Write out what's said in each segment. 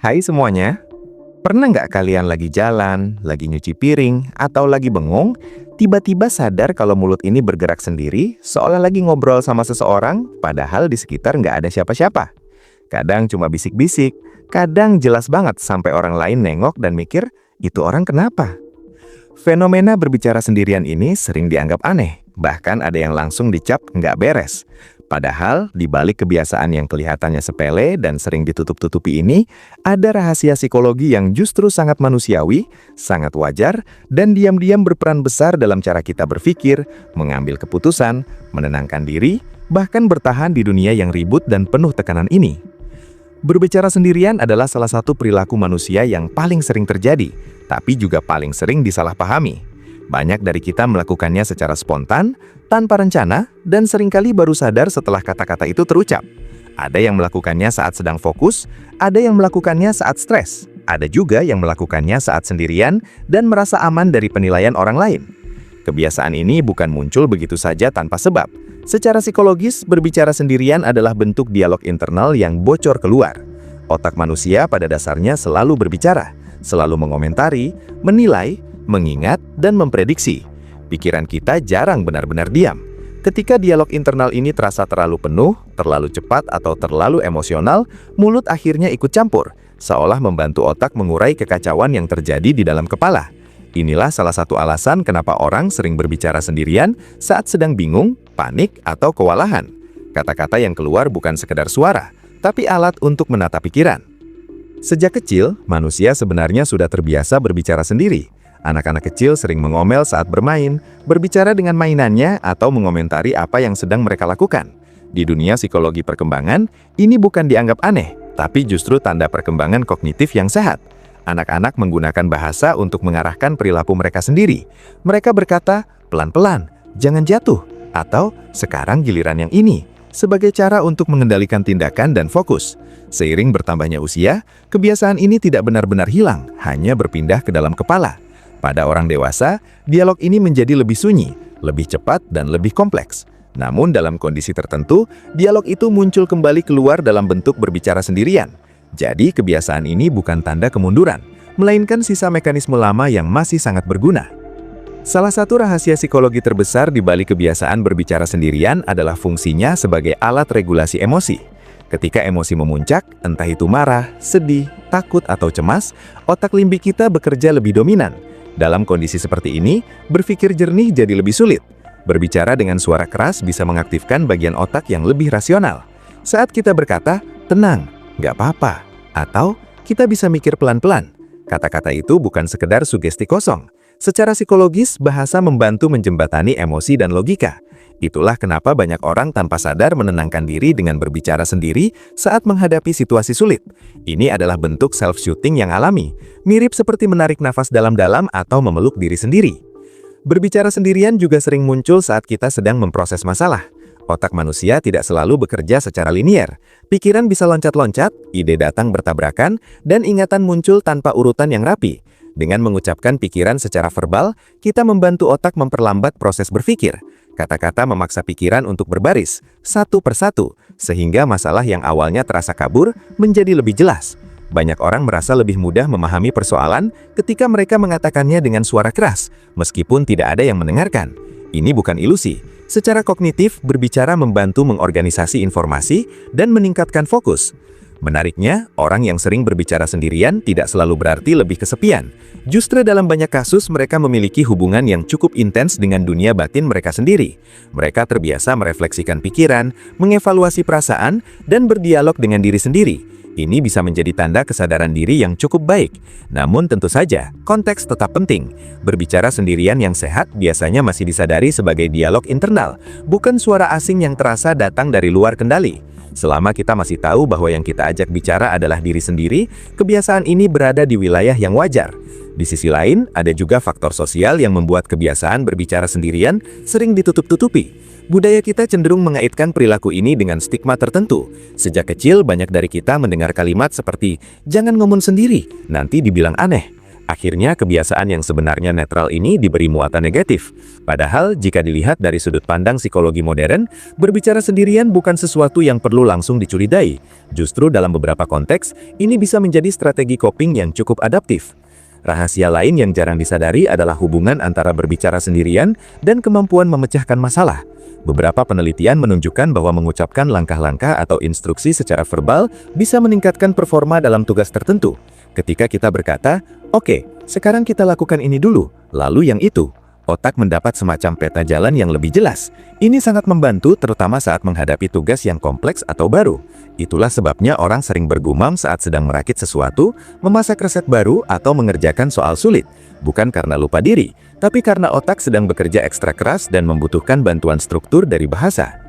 Hai semuanya, pernah nggak kalian lagi jalan, lagi nyuci piring, atau lagi bengong, tiba-tiba sadar kalau mulut ini bergerak sendiri, seolah lagi ngobrol sama seseorang, padahal di sekitar nggak ada siapa-siapa? Kadang cuma bisik-bisik, kadang jelas banget sampai orang lain nengok dan mikir, itu orang kenapa? Fenomena berbicara sendirian ini sering dianggap aneh, bahkan ada yang langsung dicap nggak beres. Padahal, di balik kebiasaan yang kelihatannya sepele dan sering ditutup-tutupi ini, ada rahasia psikologi yang justru sangat manusiawi, sangat wajar, dan diam-diam berperan besar dalam cara kita berpikir, mengambil keputusan, menenangkan diri, bahkan bertahan di dunia yang ribut dan penuh tekanan ini. Berbicara sendirian adalah salah satu perilaku manusia yang paling sering terjadi, tapi juga paling sering disalahpahami. Banyak dari kita melakukannya secara spontan, tanpa rencana, dan seringkali baru sadar setelah kata-kata itu terucap. Ada yang melakukannya saat sedang fokus, ada yang melakukannya saat stres, ada juga yang melakukannya saat sendirian dan merasa aman dari penilaian orang lain. Kebiasaan ini bukan muncul begitu saja tanpa sebab. Secara psikologis, berbicara sendirian adalah bentuk dialog internal yang bocor keluar. Otak manusia pada dasarnya selalu berbicara, selalu mengomentari, menilai, mengingat, dan memprediksi. Pikiran kita jarang benar-benar diam. Ketika dialog internal ini terasa terlalu penuh, terlalu cepat, atau terlalu emosional, mulut akhirnya ikut campur, seolah membantu otak mengurai kekacauan yang terjadi di dalam kepala. Inilah salah satu alasan kenapa orang sering berbicara sendirian saat sedang bingung, panik, atau kewalahan. Kata-kata yang keluar bukan sekedar suara, tapi alat untuk menata pikiran. Sejak kecil, manusia sebenarnya sudah terbiasa berbicara sendiri. Anak-anak kecil sering mengomel saat bermain, berbicara dengan mainannya, atau mengomentari apa yang sedang mereka lakukan. Di dunia psikologi perkembangan, ini bukan dianggap aneh, tapi justru tanda perkembangan kognitif yang sehat. Anak-anak menggunakan bahasa untuk mengarahkan perilaku mereka sendiri. Mereka berkata, pelan-pelan, jangan jatuh, atau sekarang giliran yang ini, sebagai cara untuk mengendalikan tindakan dan fokus. Seiring bertambahnya usia, kebiasaan ini tidak benar-benar hilang, hanya berpindah ke dalam kepala. Pada orang dewasa, dialog ini menjadi lebih sunyi, lebih cepat, dan lebih kompleks. Namun dalam kondisi tertentu, dialog itu muncul kembali keluar dalam bentuk berbicara sendirian. Jadi kebiasaan ini bukan tanda kemunduran, melainkan sisa mekanisme lama yang masih sangat berguna. Salah satu rahasia psikologi terbesar di balik kebiasaan berbicara sendirian adalah fungsinya sebagai alat regulasi emosi. Ketika emosi memuncak, entah itu marah, sedih, takut, atau cemas, otak limbik kita bekerja lebih dominan. Dalam kondisi seperti ini, berpikir jernih jadi lebih sulit. Berbicara dengan suara keras bisa mengaktifkan bagian otak yang lebih rasional. Saat kita berkata, tenang, nggak apa-apa, atau kita bisa mikir pelan-pelan. Kata-kata itu bukan sekedar sugesti kosong. Secara psikologis, bahasa membantu menjembatani emosi dan logika. Itulah kenapa banyak orang tanpa sadar menenangkan diri dengan berbicara sendiri saat menghadapi situasi sulit. Ini adalah bentuk self-soothing yang alami, mirip seperti menarik nafas dalam-dalam atau memeluk diri sendiri. Berbicara sendirian juga sering muncul saat kita sedang memproses masalah. Otak manusia tidak selalu bekerja secara linier. Pikiran bisa loncat-loncat, ide datang bertabrakan, dan ingatan muncul tanpa urutan yang rapi. Dengan mengucapkan pikiran secara verbal, kita membantu otak memperlambat proses berpikir. Kata-kata memaksa pikiran untuk berbaris, satu persatu, sehingga masalah yang awalnya terasa kabur menjadi lebih jelas. Banyak orang merasa lebih mudah memahami persoalan ketika mereka mengatakannya dengan suara keras, meskipun tidak ada yang mendengarkan. Ini bukan ilusi. Secara kognitif, berbicara membantu mengorganisasi informasi dan meningkatkan fokus. Menariknya, orang yang sering berbicara sendirian tidak selalu berarti lebih kesepian. Justru dalam banyak kasus mereka memiliki hubungan yang cukup intens dengan dunia batin mereka sendiri. Mereka terbiasa merefleksikan pikiran, mengevaluasi perasaan, dan berdialog dengan diri sendiri. Ini bisa menjadi tanda kesadaran diri yang cukup baik. Namun tentu saja, konteks tetap penting. Berbicara sendirian yang sehat biasanya masih disadari sebagai dialog internal, bukan suara asing yang terasa datang dari luar kendali. Selama kita masih tahu bahwa yang kita ajak bicara adalah diri sendiri, kebiasaan ini berada di wilayah yang wajar. Di sisi lain, ada juga faktor sosial yang membuat kebiasaan berbicara sendirian sering ditutup-tutupi. Budaya kita cenderung mengaitkan perilaku ini dengan stigma tertentu. Sejak kecil, banyak dari kita mendengar kalimat seperti, "Jangan ngomong sendiri, nanti dibilang aneh." Akhirnya kebiasaan yang sebenarnya netral ini diberi muatan negatif. Padahal jika dilihat dari sudut pandang psikologi modern, berbicara sendirian bukan sesuatu yang perlu langsung dicurigai. Justru dalam beberapa konteks, ini bisa menjadi strategi coping yang cukup adaptif. Rahasia lain yang jarang disadari adalah hubungan antara berbicara sendirian dan kemampuan memecahkan masalah. Beberapa penelitian menunjukkan bahwa mengucapkan langkah-langkah atau instruksi secara verbal bisa meningkatkan performa dalam tugas tertentu. Ketika kita berkata, "Oke, sekarang kita lakukan ini dulu, lalu yang itu," otak mendapat semacam peta jalan yang lebih jelas. Ini sangat membantu terutama saat menghadapi tugas yang kompleks atau baru. Itulah sebabnya orang sering bergumam saat sedang merakit sesuatu, memasak resep baru, atau mengerjakan soal sulit. Bukan karena lupa diri, tapi karena otak sedang bekerja ekstra keras dan membutuhkan bantuan struktur dari bahasa.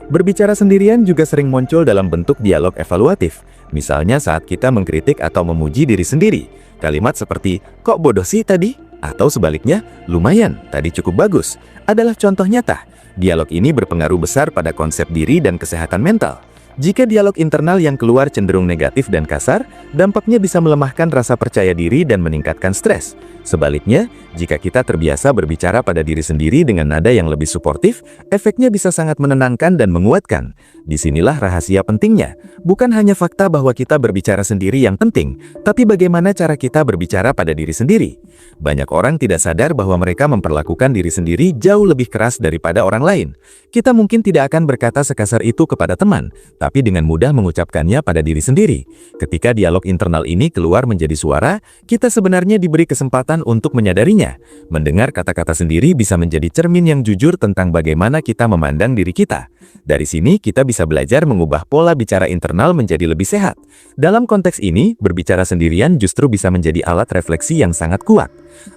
Berbicara sendirian juga sering muncul dalam bentuk dialog evaluatif. Misalnya saat kita mengkritik atau memuji diri sendiri. Kalimat seperti, "Kok bodoh sih tadi?" Atau sebaliknya, "Lumayan, tadi cukup bagus," adalah contoh nyata. Dialog ini berpengaruh besar pada konsep diri dan kesehatan mental. Jika dialog internal yang keluar cenderung negatif dan kasar, dampaknya bisa melemahkan rasa percaya diri dan meningkatkan stres. Sebaliknya, jika kita terbiasa berbicara pada diri sendiri dengan nada yang lebih suportif, efeknya bisa sangat menenangkan dan menguatkan. Disinilah rahasia pentingnya. Bukan hanya fakta bahwa kita berbicara sendiri yang penting, tapi bagaimana cara kita berbicara pada diri sendiri. Banyak orang tidak sadar bahwa mereka memperlakukan diri sendiri jauh lebih keras daripada orang lain. Kita mungkin tidak akan berkata sekasar itu kepada teman, tapi dengan mudah mengucapkannya pada diri sendiri. Ketika dialog internal ini keluar menjadi suara, kita sebenarnya diberi kesempatan untuk menyadarinya. Mendengar kata-kata sendiri bisa menjadi cermin yang jujur tentang bagaimana kita memandang diri kita. Dari sini kita bisa belajar mengubah pola bicara internal menjadi lebih sehat. Dalam konteks ini, berbicara sendirian justru bisa menjadi alat refleksi yang sangat kuat.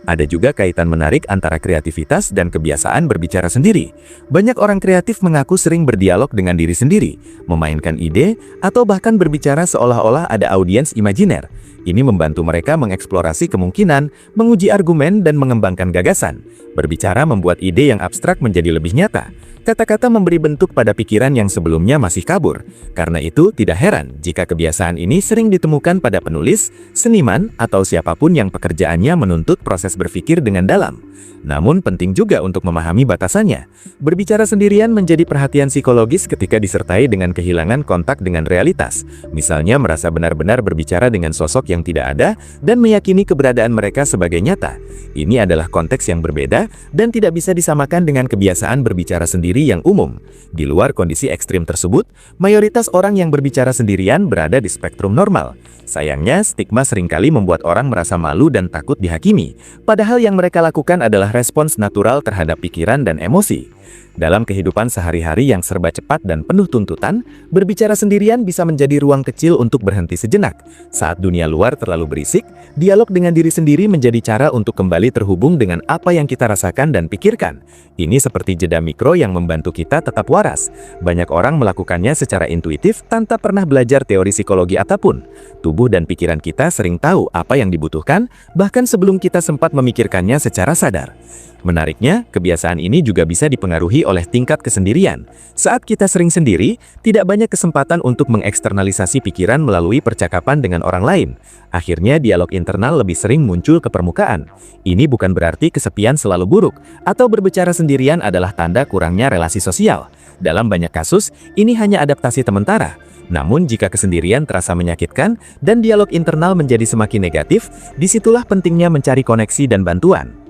Ada juga kaitan menarik antara kreativitas dan kebiasaan berbicara sendiri. Banyak orang kreatif mengaku sering berdialog dengan diri sendiri, memainkan ide, atau bahkan berbicara seolah-olah ada audiens imajiner. Ini membantu mereka mengeksplorasi kemungkinan, menguji argumen, dan mengembangkan gagasan. Berbicara membuat ide yang abstrak menjadi lebih nyata. Kata-kata memberi bentuk pada pikiran yang sebelumnya masih kabur. Karena itu, tidak heran jika kebiasaan ini sering ditemukan pada penulis, seniman, atau siapapun yang pekerjaannya menuntut proses berpikir dengan dalam. Namun penting juga untuk memahami batasannya. Berbicara sendirian menjadi perhatian psikologis ketika disertai dengan kehilangan kontak dengan realitas. Misalnya merasa benar-benar berbicara dengan sosok yang tidak ada dan meyakini keberadaan mereka sebagai nyata. Ini adalah konteks yang berbeda dan tidak bisa disamakan dengan kebiasaan berbicara sendiri yang umum. Di luar kondisi ekstrim tersebut, mayoritas orang yang berbicara sendirian berada di spektrum normal. Sayangnya, stigma seringkali membuat orang merasa malu dan takut dihakimi, padahal yang mereka lakukan adalah respons natural terhadap pikiran dan emosi. Dalam kehidupan sehari-hari yang serba cepat dan penuh tuntutan, berbicara sendirian bisa menjadi ruang kecil untuk berhenti sejenak. Saat dunia luar terlalu berisik, dialog dengan diri sendiri menjadi cara untuk kembali terhubung dengan apa yang kita rasakan dan pikirkan. Ini seperti jeda mikro yang membantu kita tetap waras. Banyak orang melakukannya secara intuitif tanpa pernah belajar teori psikologi apapun. Tubuh dan pikiran kita sering tahu apa yang dibutuhkan, bahkan sebelum kita sempat memikirkannya secara sadar. Menariknya, kebiasaan ini juga bisa dipengaruhi oleh tingkat kesendirian. Saat kita sering sendiri, tidak banyak kesempatan untuk mengeksternalisasi pikiran melalui percakapan dengan orang lain. Akhirnya, dialog internal lebih sering muncul ke permukaan. Ini bukan berarti kesepian selalu buruk, atau berbicara sendirian adalah tanda kurangnya relasi sosial. Dalam banyak kasus, ini hanya adaptasi sementara. Namun jika kesendirian terasa menyakitkan dan dialog internal menjadi semakin negatif, disitulah pentingnya mencari koneksi dan bantuan.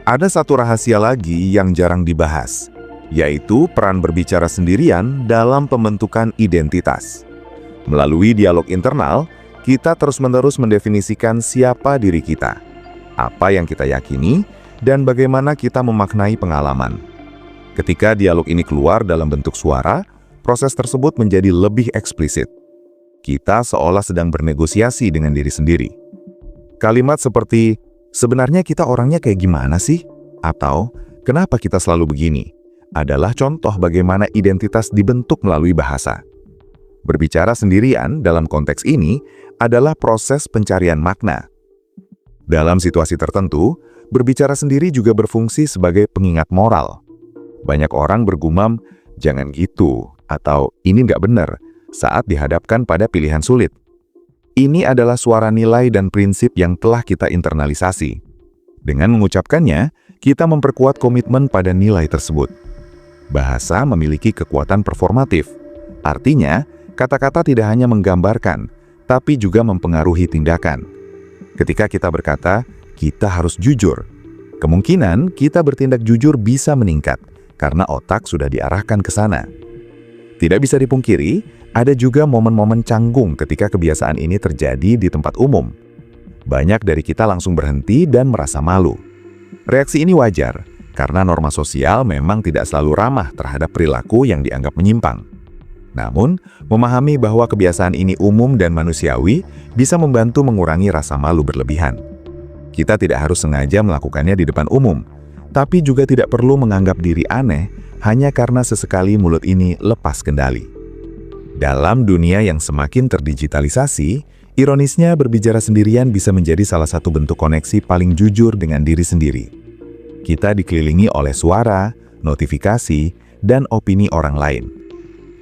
Ada satu rahasia lagi yang jarang dibahas, yaitu peran berbicara sendirian dalam pembentukan identitas. Melalui dialog internal, kita terus-menerus mendefinisikan siapa diri kita, apa yang kita yakini, dan bagaimana kita memaknai pengalaman. Ketika dialog ini keluar dalam bentuk suara, proses tersebut menjadi lebih eksplisit. Kita seolah sedang bernegosiasi dengan diri sendiri. Kalimat seperti, "Sebenarnya kita orangnya kayak gimana sih?" Atau, "Kenapa kita selalu begini?" adalah contoh bagaimana identitas dibentuk melalui bahasa. Berbicara sendirian dalam konteks ini adalah proses pencarian makna. Dalam situasi tertentu, berbicara sendiri juga berfungsi sebagai pengingat moral. Banyak orang bergumam, "Jangan gitu," atau "Ini nggak benar," saat dihadapkan pada pilihan sulit. Ini adalah suara nilai dan prinsip yang telah kita internalisasi. Dengan mengucapkannya, kita memperkuat komitmen pada nilai tersebut. Bahasa memiliki kekuatan performatif. Artinya, kata-kata tidak hanya menggambarkan, tapi juga mempengaruhi tindakan. Ketika kita berkata, kita harus jujur. Kemungkinan kita bertindak jujur bisa meningkat, karena otak sudah diarahkan ke sana. Tidak bisa dipungkiri, ada juga momen-momen canggung ketika kebiasaan ini terjadi di tempat umum. Banyak dari kita langsung berhenti dan merasa malu. Reaksi ini wajar, karena norma sosial memang tidak selalu ramah terhadap perilaku yang dianggap menyimpang. Namun, memahami bahwa kebiasaan ini umum dan manusiawi bisa membantu mengurangi rasa malu berlebihan. Kita tidak harus sengaja melakukannya di depan umum, tapi juga tidak perlu menganggap diri aneh hanya karena sesekali mulut ini lepas kendali. Dalam dunia yang semakin terdigitalisasi, ironisnya berbicara sendirian bisa menjadi salah satu bentuk koneksi paling jujur dengan diri sendiri. Kita dikelilingi oleh suara, notifikasi, dan opini orang lain.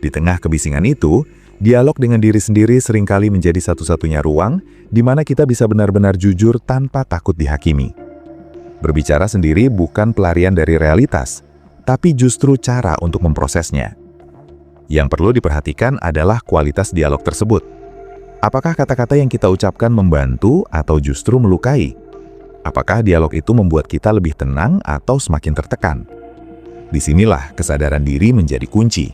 Di tengah kebisingan itu, dialog dengan diri sendiri seringkali menjadi satu-satunya ruang di mana kita bisa benar-benar jujur tanpa takut dihakimi. Berbicara sendiri bukan pelarian dari realitas, tapi justru cara untuk memprosesnya. Yang perlu diperhatikan adalah kualitas dialog tersebut. Apakah kata-kata yang kita ucapkan membantu atau justru melukai? Apakah dialog itu membuat kita lebih tenang atau semakin tertekan? Disinilah kesadaran diri menjadi kunci.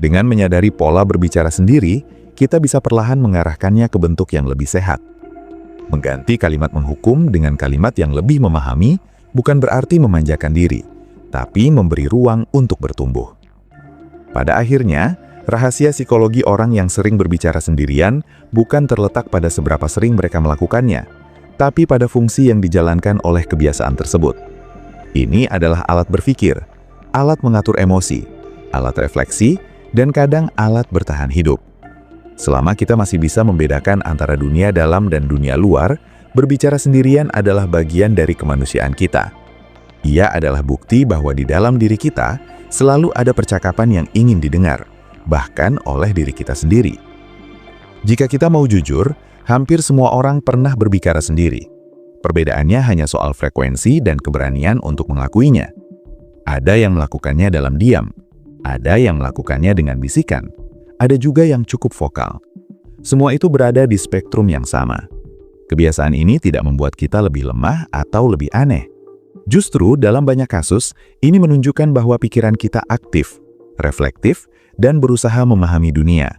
Dengan menyadari pola berbicara sendiri, kita bisa perlahan mengarahkannya ke bentuk yang lebih sehat. Mengganti kalimat menghukum dengan kalimat yang lebih memahami bukan berarti memanjakan diri, tapi memberi ruang untuk bertumbuh. Pada akhirnya, rahasia psikologi orang yang sering berbicara sendirian bukan terletak pada seberapa sering mereka melakukannya, tapi pada fungsi yang dijalankan oleh kebiasaan tersebut. Ini adalah alat berpikir, alat mengatur emosi, alat refleksi, dan kadang alat bertahan hidup. Selama kita masih bisa membedakan antara dunia dalam dan dunia luar, berbicara sendirian adalah bagian dari kemanusiaan kita. Ia adalah bukti bahwa di dalam diri kita selalu ada percakapan yang ingin didengar, bahkan oleh diri kita sendiri. Jika kita mau jujur, hampir semua orang pernah berbicara sendiri. Perbedaannya hanya soal frekuensi dan keberanian untuk mengakuinya. Ada yang melakukannya dalam diam, ada yang melakukannya dengan bisikan, ada juga yang cukup vokal. Semua itu berada di spektrum yang sama. Kebiasaan ini tidak membuat kita lebih lemah atau lebih aneh. Justru dalam banyak kasus, ini menunjukkan bahwa pikiran kita aktif, reflektif, dan berusaha memahami dunia.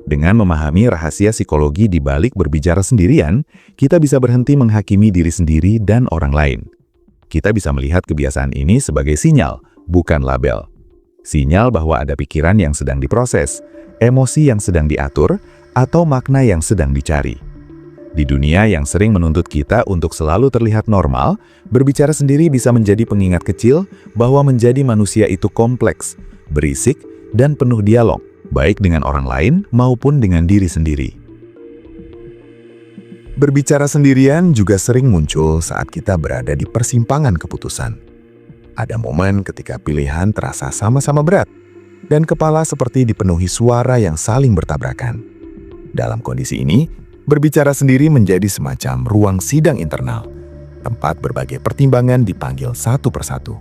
Dengan memahami rahasia psikologi di balik berbicara sendirian, kita bisa berhenti menghakimi diri sendiri dan orang lain. Kita bisa melihat kebiasaan ini sebagai sinyal, bukan label. Sinyal bahwa ada pikiran yang sedang diproses, emosi yang sedang diatur, atau makna yang sedang dicari. Di dunia yang sering menuntut kita untuk selalu terlihat normal, berbicara sendiri bisa menjadi pengingat kecil bahwa menjadi manusia itu kompleks, berisik, dan penuh dialog, baik dengan orang lain maupun dengan diri sendiri. Berbicara sendirian juga sering muncul saat kita berada di persimpangan keputusan. Ada momen ketika pilihan terasa sama-sama berat, dan kepala seperti dipenuhi suara yang saling bertabrakan. Dalam kondisi ini, berbicara sendiri menjadi semacam ruang sidang internal, tempat berbagai pertimbangan dipanggil satu persatu.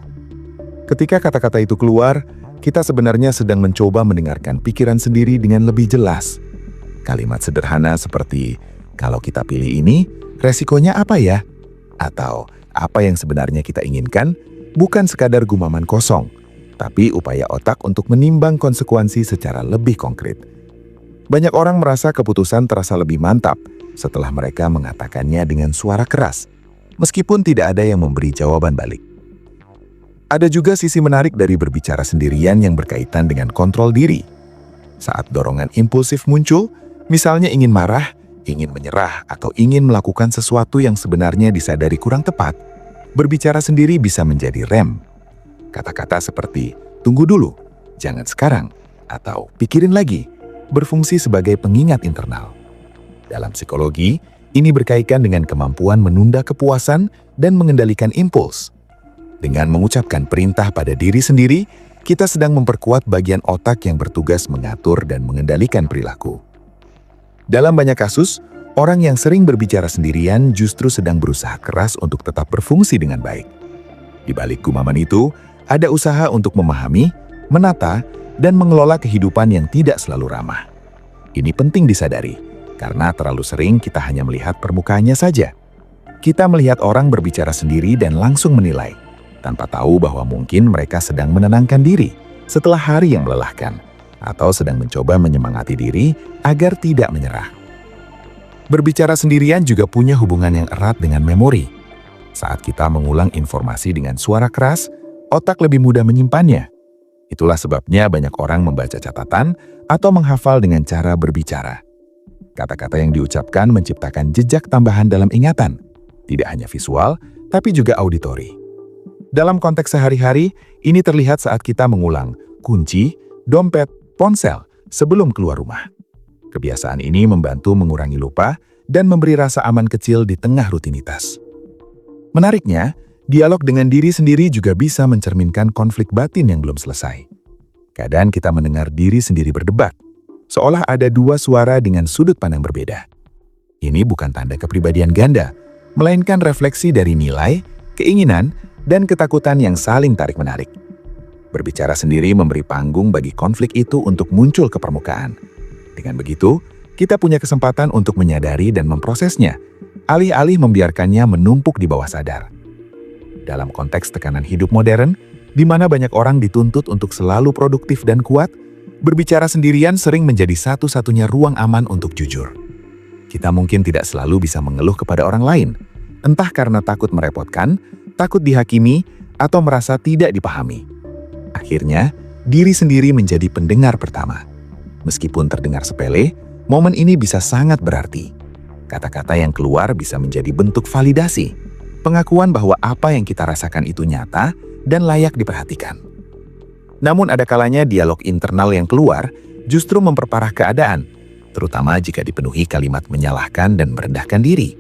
Ketika kata-kata itu keluar, kita sebenarnya sedang mencoba mendengarkan pikiran sendiri dengan lebih jelas. Kalimat sederhana seperti, kalau kita pilih ini, resikonya apa ya? Atau, apa yang sebenarnya kita inginkan, bukan sekadar gumaman kosong, tapi upaya otak untuk menimbang konsekuensi secara lebih konkret. Banyak orang merasa keputusan terasa lebih mantap setelah mereka mengatakannya dengan suara keras, meskipun tidak ada yang memberi jawaban balik. Ada juga sisi menarik dari berbicara sendirian yang berkaitan dengan kontrol diri. Saat dorongan impulsif muncul, misalnya ingin marah, ingin menyerah, atau ingin melakukan sesuatu yang sebenarnya disadari kurang tepat, berbicara sendiri bisa menjadi rem. Kata-kata seperti, tunggu dulu, jangan sekarang, atau pikirin lagi, berfungsi sebagai pengingat internal. Dalam psikologi, ini berkaitan dengan kemampuan menunda kepuasan dan mengendalikan impuls. Dengan mengucapkan perintah pada diri sendiri, kita sedang memperkuat bagian otak yang bertugas mengatur dan mengendalikan perilaku. Dalam banyak kasus, orang yang sering berbicara sendirian justru sedang berusaha keras untuk tetap berfungsi dengan baik. Di balik gumaman itu, ada usaha untuk memahami, menata, dan mengelola kehidupan yang tidak selalu ramah. Ini penting disadari, karena terlalu sering kita hanya melihat permukaannya saja. Kita melihat orang berbicara sendiri dan langsung menilai, tanpa tahu bahwa mungkin mereka sedang menenangkan diri setelah hari yang melelahkan, atau sedang mencoba menyemangati diri agar tidak menyerah. Berbicara sendirian juga punya hubungan yang erat dengan memori. Saat kita mengulang informasi dengan suara keras, otak lebih mudah menyimpannya. Itulah sebabnya banyak orang membaca catatan atau menghafal dengan cara berbicara. Kata-kata yang diucapkan menciptakan jejak tambahan dalam ingatan, tidak hanya visual, tapi juga auditori. Dalam konteks sehari-hari, ini terlihat saat kita mengulang kunci, dompet, ponsel sebelum keluar rumah. Kebiasaan ini membantu mengurangi lupa dan memberi rasa aman kecil di tengah rutinitas. Menariknya, dialog dengan diri sendiri juga bisa mencerminkan konflik batin yang belum selesai. Kadang kita mendengar diri sendiri berdebat, seolah ada dua suara dengan sudut pandang berbeda. Ini bukan tanda kepribadian ganda, melainkan refleksi dari nilai, keinginan, dan ketakutan yang saling tarik-menarik. Berbicara sendiri memberi panggung bagi konflik itu untuk muncul ke permukaan. Dengan begitu, kita punya kesempatan untuk menyadari dan memprosesnya, alih-alih membiarkannya menumpuk di bawah sadar. Dalam konteks tekanan hidup modern, di mana banyak orang dituntut untuk selalu produktif dan kuat, berbicara sendirian sering menjadi satu-satunya ruang aman untuk jujur. Kita mungkin tidak selalu bisa mengeluh kepada orang lain, entah karena takut merepotkan, takut dihakimi, atau merasa tidak dipahami. Akhirnya, diri sendiri menjadi pendengar pertama. Meskipun terdengar sepele, momen ini bisa sangat berarti. Kata-kata yang keluar bisa menjadi bentuk validasi, pengakuan bahwa apa yang kita rasakan itu nyata dan layak diperhatikan. Namun ada kalanya dialog internal yang keluar justru memperparah keadaan, terutama jika dipenuhi kalimat menyalahkan dan merendahkan diri.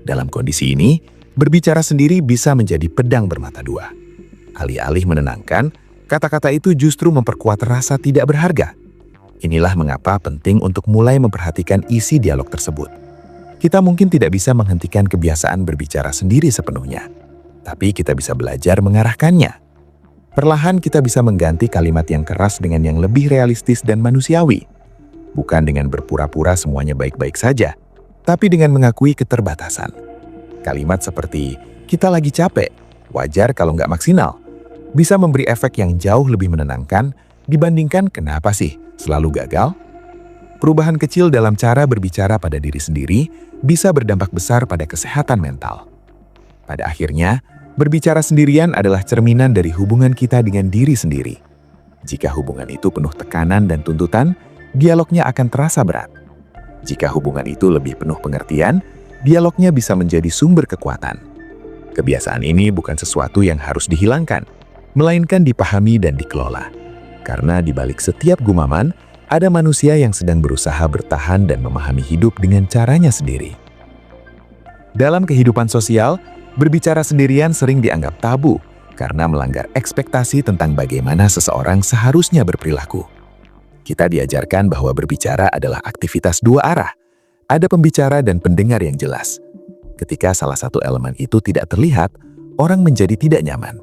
Dalam kondisi ini, berbicara sendiri bisa menjadi pedang bermata dua. Alih-alih menenangkan, kata-kata itu justru memperkuat rasa tidak berharga. Inilah mengapa penting untuk mulai memperhatikan isi dialog tersebut. Kita mungkin tidak bisa menghentikan kebiasaan berbicara sendiri sepenuhnya, tapi kita bisa belajar mengarahkannya. Perlahan kita bisa mengganti kalimat yang keras dengan yang lebih realistis dan manusiawi. Bukan dengan berpura-pura semuanya baik-baik saja, tapi dengan mengakui keterbatasan. Kalimat seperti, kita lagi capek, wajar kalau nggak maksimal, bisa memberi efek yang jauh lebih menenangkan dibandingkan kenapa sih selalu gagal? Perubahan kecil dalam cara berbicara pada diri sendiri bisa berdampak besar pada kesehatan mental. Pada akhirnya, berbicara sendirian adalah cerminan dari hubungan kita dengan diri sendiri. Jika hubungan itu penuh tekanan dan tuntutan, dialognya akan terasa berat. Jika hubungan itu lebih penuh pengertian, dialognya bisa menjadi sumber kekuatan. Kebiasaan ini bukan sesuatu yang harus dihilangkan, melainkan dipahami dan dikelola. Karena di balik setiap gumaman, ada manusia yang sedang berusaha bertahan dan memahami hidup dengan caranya sendiri. Dalam kehidupan sosial, berbicara sendirian sering dianggap tabu karena melanggar ekspektasi tentang bagaimana seseorang seharusnya berperilaku. Kita diajarkan bahwa berbicara adalah aktivitas dua arah. Ada pembicara dan pendengar yang jelas. Ketika salah satu elemen itu tidak terlihat, orang menjadi tidak nyaman.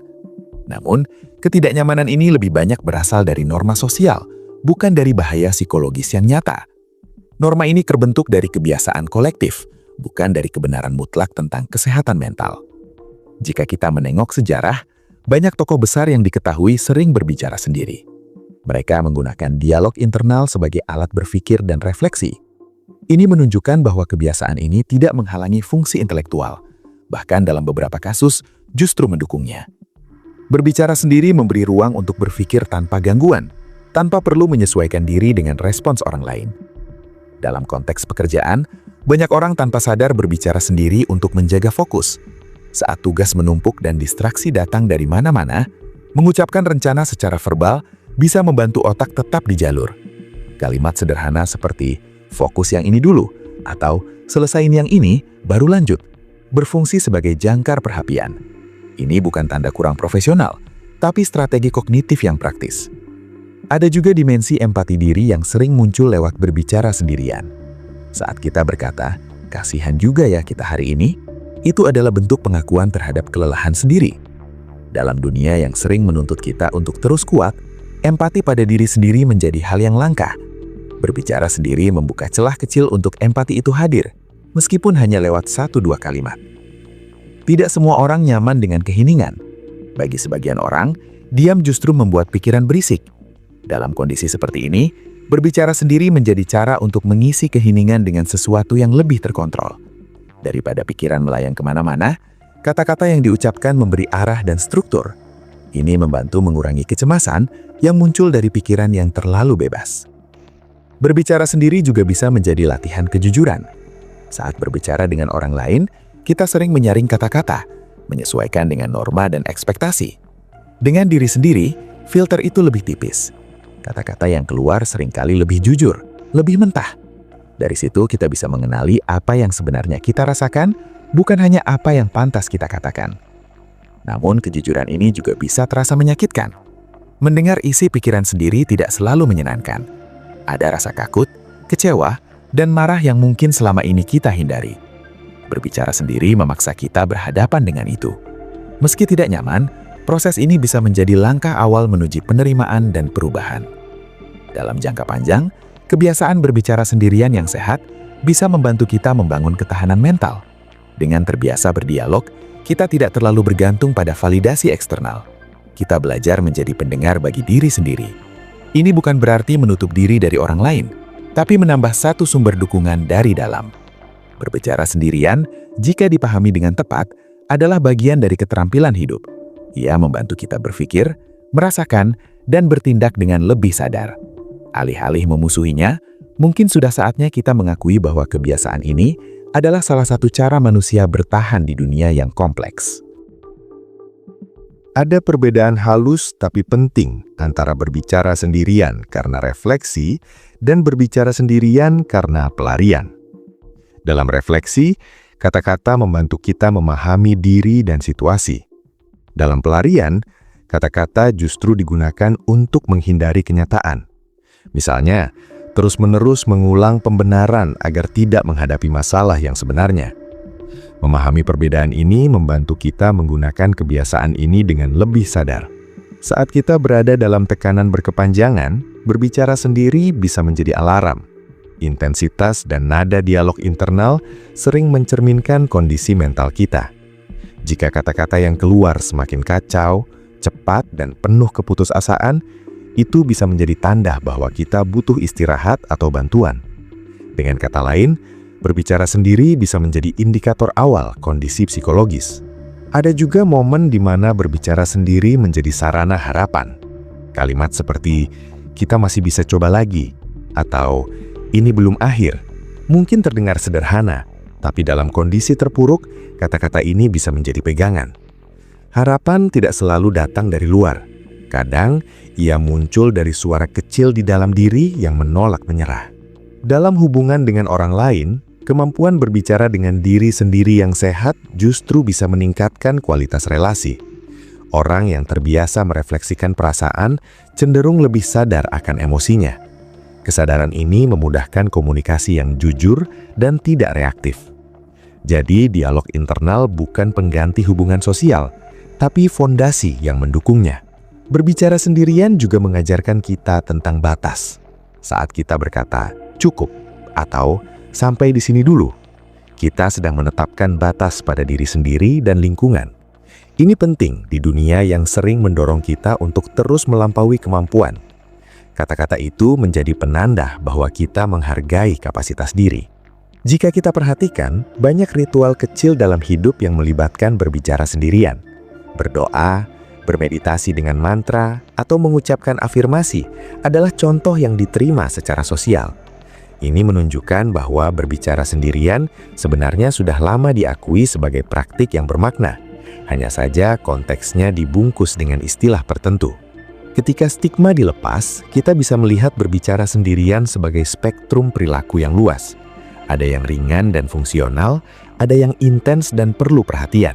Namun, ketidaknyamanan ini lebih banyak berasal dari norma sosial, bukan dari bahaya psikologis yang nyata. Norma ini terbentuk dari kebiasaan kolektif, bukan dari kebenaran mutlak tentang kesehatan mental. Jika kita menengok sejarah, banyak tokoh besar yang diketahui sering berbicara sendiri. Mereka menggunakan dialog internal sebagai alat berpikir dan refleksi. Ini menunjukkan bahwa kebiasaan ini tidak menghalangi fungsi intelektual, bahkan dalam beberapa kasus justru mendukungnya. Berbicara sendiri memberi ruang untuk berpikir tanpa gangguan, tanpa perlu menyesuaikan diri dengan respons orang lain. Dalam konteks pekerjaan, banyak orang tanpa sadar berbicara sendiri untuk menjaga fokus. Saat tugas menumpuk dan distraksi datang dari mana-mana, mengucapkan rencana secara verbal bisa membantu otak tetap di jalur. Kalimat sederhana seperti, fokus yang ini dulu, atau selesain yang ini, baru lanjut, berfungsi sebagai jangkar perhatian. Ini bukan tanda kurang profesional, tapi strategi kognitif yang praktis. Ada juga dimensi empati diri yang sering muncul lewat berbicara sendirian. Saat kita berkata, "Kasihan juga ya kita hari ini," itu adalah bentuk pengakuan terhadap kelelahan sendiri. Dalam dunia yang sering menuntut kita untuk terus kuat, empati pada diri sendiri menjadi hal yang langka. Berbicara sendiri membuka celah kecil untuk empati itu hadir, meskipun hanya lewat 1-2 kalimat. Tidak semua orang nyaman dengan keheningan. Bagi sebagian orang, diam justru membuat pikiran berisik. Dalam kondisi seperti ini, berbicara sendiri menjadi cara untuk mengisi keheningan dengan sesuatu yang lebih terkontrol. Daripada pikiran melayang kemana-mana, kata-kata yang diucapkan memberi arah dan struktur. Ini membantu mengurangi kecemasan yang muncul dari pikiran yang terlalu bebas. Berbicara sendiri juga bisa menjadi latihan kejujuran. Saat berbicara dengan orang lain, kita sering menyaring kata-kata, menyesuaikan dengan norma dan ekspektasi. Dengan diri sendiri, filter itu lebih tipis. Kata-kata yang keluar seringkali lebih jujur, lebih mentah. Dari situ kita bisa mengenali apa yang sebenarnya kita rasakan, bukan hanya apa yang pantas kita katakan. Namun kejujuran ini juga bisa terasa menyakitkan. Mendengar isi pikiran sendiri tidak selalu menyenangkan. Ada rasa takut, kecewa, dan marah yang mungkin selama ini kita hindari. Berbicara sendiri memaksa kita berhadapan dengan itu. Meski tidak nyaman, proses ini bisa menjadi langkah awal menuju penerimaan dan perubahan. Dalam jangka panjang, kebiasaan berbicara sendirian yang sehat bisa membantu kita membangun ketahanan mental. Dengan terbiasa berdialog, kita tidak terlalu bergantung pada validasi eksternal. Kita belajar menjadi pendengar bagi diri sendiri. Ini bukan berarti menutup diri dari orang lain, tapi menambah satu sumber dukungan dari dalam. Berbicara sendirian, jika dipahami dengan tepat, adalah bagian dari keterampilan hidup. Ia membantu kita berpikir, merasakan, dan bertindak dengan lebih sadar. Alih-alih memusuhinya, mungkin sudah saatnya kita mengakui bahwa kebiasaan ini adalah salah satu cara manusia bertahan di dunia yang kompleks. Ada perbedaan halus tapi penting antara berbicara sendirian karena refleksi dan berbicara sendirian karena pelarian. Dalam refleksi, kata-kata membantu kita memahami diri dan situasi. Dalam pelarian, kata-kata justru digunakan untuk menghindari kenyataan. Misalnya, terus-menerus mengulang pembenaran agar tidak menghadapi masalah yang sebenarnya. Memahami perbedaan ini membantu kita menggunakan kebiasaan ini dengan lebih sadar. Saat kita berada dalam tekanan berkepanjangan, berbicara sendiri bisa menjadi alarm. Intensitas dan nada dialog internal sering mencerminkan kondisi mental kita. Jika kata-kata yang keluar semakin kacau, cepat, dan penuh keputusasaan, itu bisa menjadi tanda bahwa kita butuh istirahat atau bantuan. Dengan kata lain, berbicara sendiri bisa menjadi indikator awal kondisi psikologis. Ada juga momen di mana berbicara sendiri menjadi sarana harapan. Kalimat seperti, "Kita masih bisa coba lagi," atau "Ini belum akhir," mungkin terdengar sederhana, tapi dalam kondisi terpuruk, kata-kata ini bisa menjadi pegangan. Harapan tidak selalu datang dari luar. Kadang, ia muncul dari suara kecil di dalam diri yang menolak menyerah. Dalam hubungan dengan orang lain, kemampuan berbicara dengan diri sendiri yang sehat justru bisa meningkatkan kualitas relasi. Orang yang terbiasa merefleksikan perasaan cenderung lebih sadar akan emosinya. Kesadaran ini memudahkan komunikasi yang jujur dan tidak reaktif. Jadi, dialog internal bukan pengganti hubungan sosial, tapi fondasi yang mendukungnya. Berbicara sendirian juga mengajarkan kita tentang batas. Saat kita berkata, "Cukup," atau "Sampai di sini dulu," kita sedang menetapkan batas pada diri sendiri dan lingkungan. Ini penting di dunia yang sering mendorong kita untuk terus melampaui kemampuan. Kata-kata itu menjadi penanda bahwa kita menghargai kapasitas diri. Jika kita perhatikan, banyak ritual kecil dalam hidup yang melibatkan berbicara sendirian. Berdoa, bermeditasi dengan mantra, atau mengucapkan afirmasi adalah contoh yang diterima secara sosial. Ini menunjukkan bahwa berbicara sendirian sebenarnya sudah lama diakui sebagai praktik yang bermakna. Hanya saja konteksnya dibungkus dengan istilah tertentu. Ketika stigma dilepas, kita bisa melihat berbicara sendirian sebagai spektrum perilaku yang luas. Ada yang ringan dan fungsional, ada yang intens dan perlu perhatian.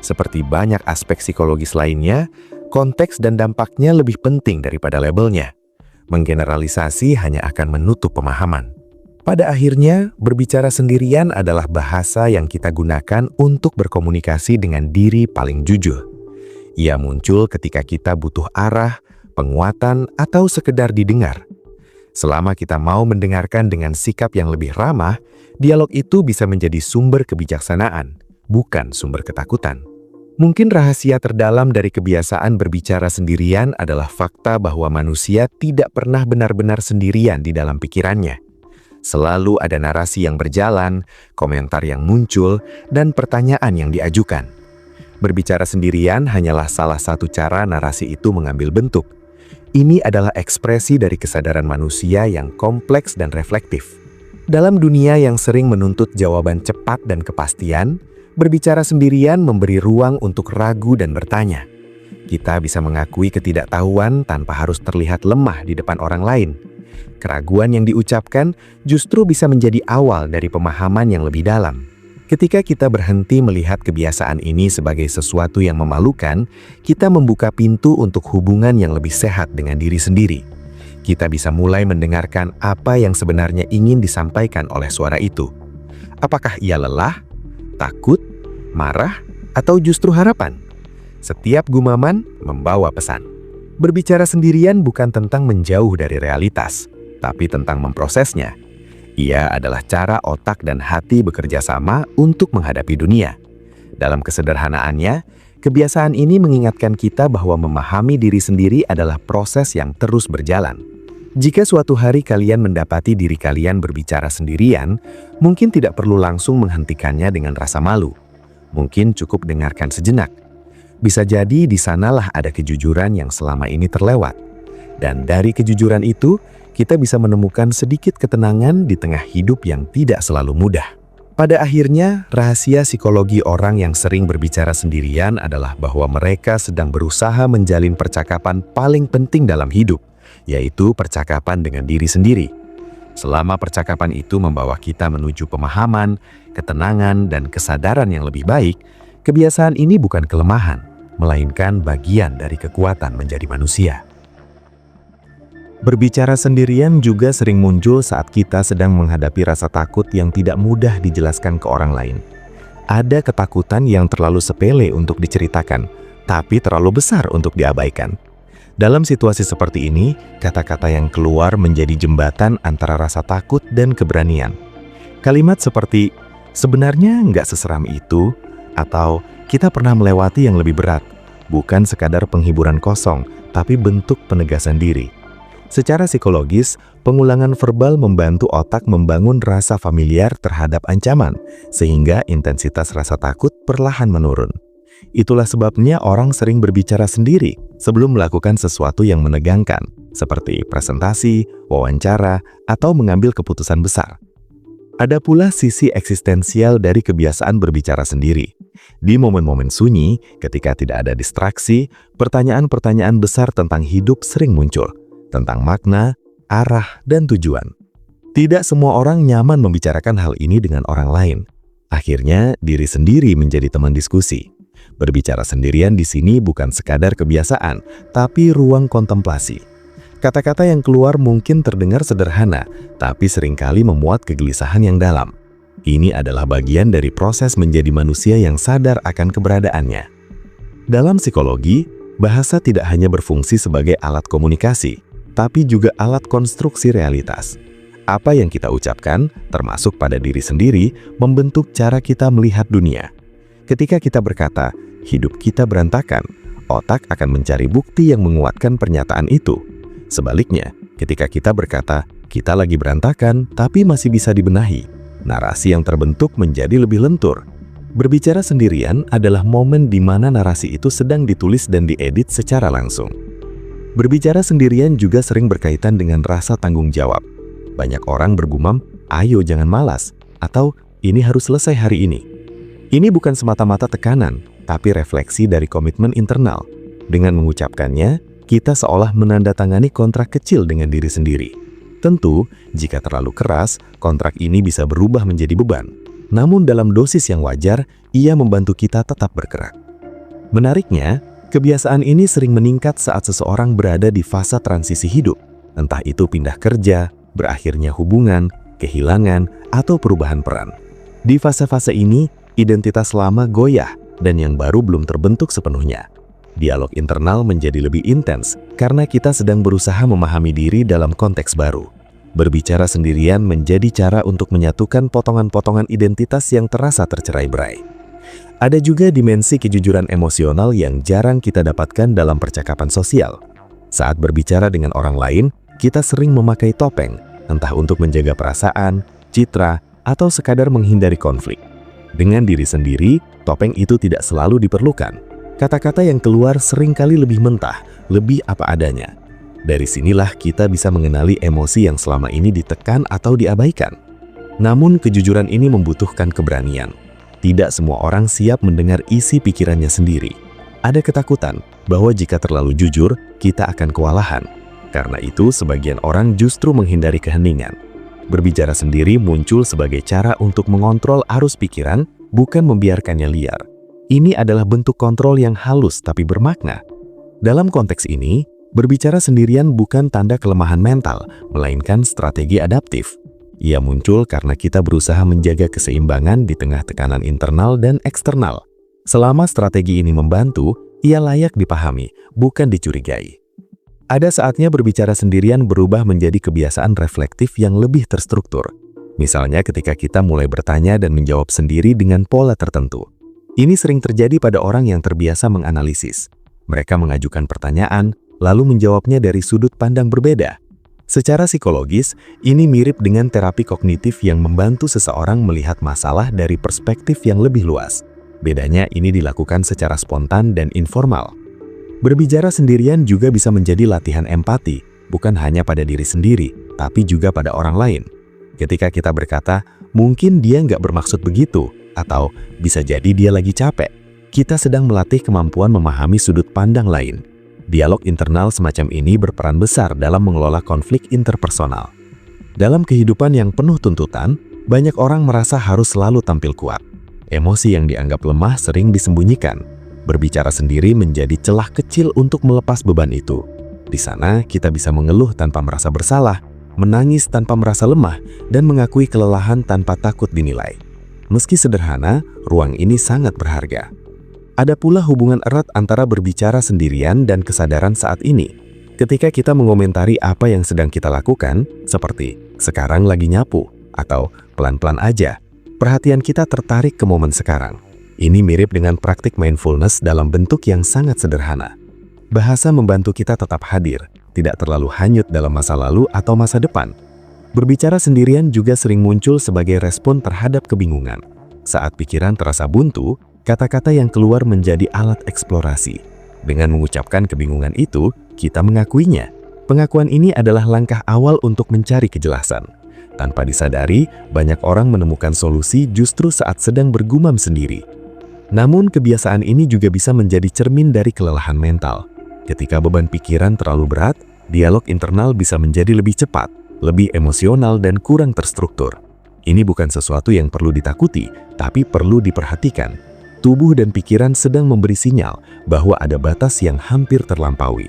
Seperti banyak aspek psikologis lainnya, konteks dan dampaknya lebih penting daripada labelnya. Menggeneralisasi hanya akan menutup pemahaman. Pada akhirnya, berbicara sendirian adalah bahasa yang kita gunakan untuk berkomunikasi dengan diri paling jujur. Ia muncul ketika kita butuh arah, penguatan, atau sekedar didengar. Selama kita mau mendengarkan dengan sikap yang lebih ramah, dialog itu bisa menjadi sumber kebijaksanaan, bukan sumber ketakutan. Mungkin rahasia terdalam dari kebiasaan berbicara sendirian adalah fakta bahwa manusia tidak pernah benar-benar sendirian di dalam pikirannya. Selalu ada narasi yang berjalan, komentar yang muncul, dan pertanyaan yang diajukan. Berbicara sendirian hanyalah salah satu cara narasi itu mengambil bentuk. Ini adalah ekspresi dari kesadaran manusia yang kompleks dan reflektif. Dalam dunia yang sering menuntut jawaban cepat dan kepastian, berbicara sendirian memberi ruang untuk ragu dan bertanya. Kita bisa mengakui ketidaktahuan tanpa harus terlihat lemah di depan orang lain. Keraguan yang diucapkan justru bisa menjadi awal dari pemahaman yang lebih dalam. Ketika kita berhenti melihat kebiasaan ini sebagai sesuatu yang memalukan, kita membuka pintu untuk hubungan yang lebih sehat dengan diri sendiri. Kita bisa mulai mendengarkan apa yang sebenarnya ingin disampaikan oleh suara itu. Apakah ia lelah, takut, marah, atau justru harapan? Setiap gumaman membawa pesan. Berbicara sendirian bukan tentang menjauh dari realitas, tapi tentang memprosesnya. Ia adalah cara otak dan hati bekerja sama untuk menghadapi dunia. Dalam kesederhanaannya, kebiasaan ini mengingatkan kita bahwa memahami diri sendiri adalah proses yang terus berjalan. Jika suatu hari kalian mendapati diri kalian berbicara sendirian, mungkin tidak perlu langsung menghentikannya dengan rasa malu. Mungkin cukup dengarkan sejenak. Bisa jadi di sanalah ada kejujuran yang selama ini terlewat. Dan dari kejujuran itu, kita bisa menemukan sedikit ketenangan di tengah hidup yang tidak selalu mudah. Pada akhirnya, rahasia psikologi orang yang sering berbicara sendirian adalah bahwa mereka sedang berusaha menjalin percakapan paling penting dalam hidup, yaitu percakapan dengan diri sendiri. Selama percakapan itu membawa kita menuju pemahaman, ketenangan, dan kesadaran yang lebih baik, kebiasaan ini bukan kelemahan, melainkan bagian dari kekuatan menjadi manusia. Berbicara sendirian juga sering muncul saat kita sedang menghadapi rasa takut yang tidak mudah dijelaskan ke orang lain. Ada ketakutan yang terlalu sepele untuk diceritakan, tapi terlalu besar untuk diabaikan. Dalam situasi seperti ini, kata-kata yang keluar menjadi jembatan antara rasa takut dan keberanian. Kalimat seperti, sebenarnya nggak seseram itu, atau kita pernah melewati yang lebih berat, bukan sekadar penghiburan kosong, tapi bentuk penegasan diri. Secara psikologis, pengulangan verbal membantu otak membangun rasa familiar terhadap ancaman, sehingga intensitas rasa takut perlahan menurun. Itulah sebabnya orang sering berbicara sendiri sebelum melakukan sesuatu yang menegangkan, seperti presentasi, wawancara, atau mengambil keputusan besar. Ada pula sisi eksistensial dari kebiasaan berbicara sendiri. Di momen-momen sunyi, ketika tidak ada distraksi, pertanyaan-pertanyaan besar tentang hidup sering muncul. Tentang makna, arah, dan tujuan. Tidak semua orang nyaman membicarakan hal ini dengan orang lain. Akhirnya, diri sendiri menjadi teman diskusi. Berbicara sendirian di sini bukan sekadar kebiasaan, tapi ruang kontemplasi. Kata-kata yang keluar mungkin terdengar sederhana, tapi seringkali memuat kegelisahan yang dalam. Ini adalah bagian dari proses menjadi manusia yang sadar akan keberadaannya. Dalam psikologi, bahasa tidak hanya berfungsi sebagai alat komunikasi, tapi juga alat konstruksi realitas. Apa yang kita ucapkan, termasuk pada diri sendiri, membentuk cara kita melihat dunia. Ketika kita berkata, hidup kita berantakan, otak akan mencari bukti yang menguatkan pernyataan itu. Sebaliknya, ketika kita berkata, kita lagi berantakan, tapi masih bisa dibenahi, narasi yang terbentuk menjadi lebih lentur. Berbicara sendirian adalah momen di mana narasi itu sedang ditulis dan diedit secara langsung. Berbicara sendirian juga sering berkaitan dengan rasa tanggung jawab. Banyak orang bergumam, ayo jangan malas, atau ini harus selesai hari ini. Ini bukan semata-mata tekanan, tapi refleksi dari komitmen internal. Dengan mengucapkannya, kita seolah menandatangani kontrak kecil dengan diri sendiri. Tentu, jika terlalu keras, kontrak ini bisa berubah menjadi beban. Namun dalam dosis yang wajar, ia membantu kita tetap bergerak. Menariknya, kebiasaan ini sering meningkat saat seseorang berada di fase transisi hidup, entah itu pindah kerja, berakhirnya hubungan, kehilangan, atau perubahan peran. Di fase-fase ini, identitas lama goyah dan yang baru belum terbentuk sepenuhnya. Dialog internal menjadi lebih intens karena kita sedang berusaha memahami diri dalam konteks baru. Berbicara sendirian menjadi cara untuk menyatukan potongan-potongan identitas yang terasa tercerai-berai. Ada juga dimensi kejujuran emosional yang jarang kita dapatkan dalam percakapan sosial. Saat berbicara dengan orang lain, kita sering memakai topeng, entah untuk menjaga perasaan, citra, atau sekadar menghindari konflik. Dengan diri sendiri, topeng itu tidak selalu diperlukan. Kata-kata yang keluar seringkali lebih mentah, lebih apa adanya. Dari sinilah kita bisa mengenali emosi yang selama ini ditekan atau diabaikan. Namun kejujuran ini membutuhkan keberanian. Tidak semua orang siap mendengar isi pikirannya sendiri. Ada ketakutan bahwa jika terlalu jujur, kita akan kewalahan. Karena itu, sebagian orang justru menghindari keheningan. Berbicara sendiri muncul sebagai cara untuk mengontrol arus pikiran, bukan membiarkannya liar. Ini adalah bentuk kontrol yang halus tapi bermakna. Dalam konteks ini, berbicara sendirian bukan tanda kelemahan mental, melainkan strategi adaptif. Ia muncul karena kita berusaha menjaga keseimbangan di tengah tekanan internal dan eksternal. Selama strategi ini membantu, ia layak dipahami, bukan dicurigai. Ada saatnya berbicara sendirian berubah menjadi kebiasaan reflektif yang lebih terstruktur. Misalnya ketika kita mulai bertanya dan menjawab sendiri dengan pola tertentu. Ini sering terjadi pada orang yang terbiasa menganalisis. Mereka mengajukan pertanyaan, lalu menjawabnya dari sudut pandang berbeda. Secara psikologis, ini mirip dengan terapi kognitif yang membantu seseorang melihat masalah dari perspektif yang lebih luas. Bedanya ini dilakukan secara spontan dan informal. Berbicara sendirian juga bisa menjadi latihan empati, bukan hanya pada diri sendiri, tapi juga pada orang lain. Ketika kita berkata, mungkin dia nggak bermaksud begitu, atau bisa jadi dia lagi capek, kita sedang melatih kemampuan memahami sudut pandang lain. Dialog internal semacam ini berperan besar dalam mengelola konflik interpersonal. Dalam kehidupan yang penuh tuntutan, banyak orang merasa harus selalu tampil kuat. Emosi yang dianggap lemah sering disembunyikan. Berbicara sendiri menjadi celah kecil untuk melepas beban itu. Di sana, kita bisa mengeluh tanpa merasa bersalah, menangis tanpa merasa lemah, dan mengakui kelelahan tanpa takut dinilai. Meski sederhana, ruang ini sangat berharga. Ada pula hubungan erat antara berbicara sendirian dan kesadaran saat ini. Ketika kita mengomentari apa yang sedang kita lakukan, seperti sekarang lagi nyapu, atau pelan-pelan aja, perhatian kita tertarik ke momen sekarang. Ini mirip dengan praktik mindfulness dalam bentuk yang sangat sederhana. Bahasa membantu kita tetap hadir, tidak terlalu hanyut dalam masa lalu atau masa depan. Berbicara sendirian juga sering muncul sebagai respon terhadap kebingungan. Saat pikiran terasa buntu, kata-kata yang keluar menjadi alat eksplorasi. Dengan mengucapkan kebingungan itu, kita mengakuinya. Pengakuan ini adalah langkah awal untuk mencari kejelasan. Tanpa disadari, banyak orang menemukan solusi justru saat sedang bergumam sendiri. Namun, kebiasaan ini juga bisa menjadi cermin dari kelelahan mental. Ketika beban pikiran terlalu berat, dialog internal bisa menjadi lebih cepat, lebih emosional dan kurang terstruktur. Ini bukan sesuatu yang perlu ditakuti, tapi perlu diperhatikan. Tubuh dan pikiran sedang memberi sinyal bahwa ada batas yang hampir terlampaui.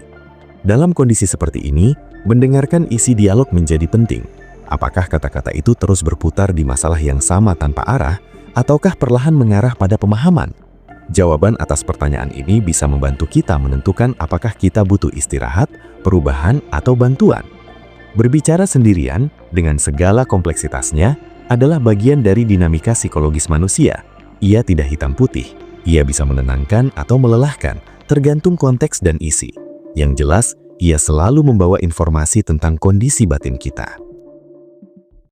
Dalam kondisi seperti ini, mendengarkan isi dialog menjadi penting. Apakah kata-kata itu terus berputar di masalah yang sama tanpa arah, ataukah perlahan mengarah pada pemahaman? Jawaban atas pertanyaan ini bisa membantu kita menentukan apakah kita butuh istirahat, perubahan, atau bantuan. Berbicara sendirian dengan segala kompleksitasnya adalah bagian dari dinamika psikologis manusia. Ia tidak hitam putih. Ia bisa menenangkan atau melelahkan, tergantung konteks dan isi. Yang jelas, ia selalu membawa informasi tentang kondisi batin kita.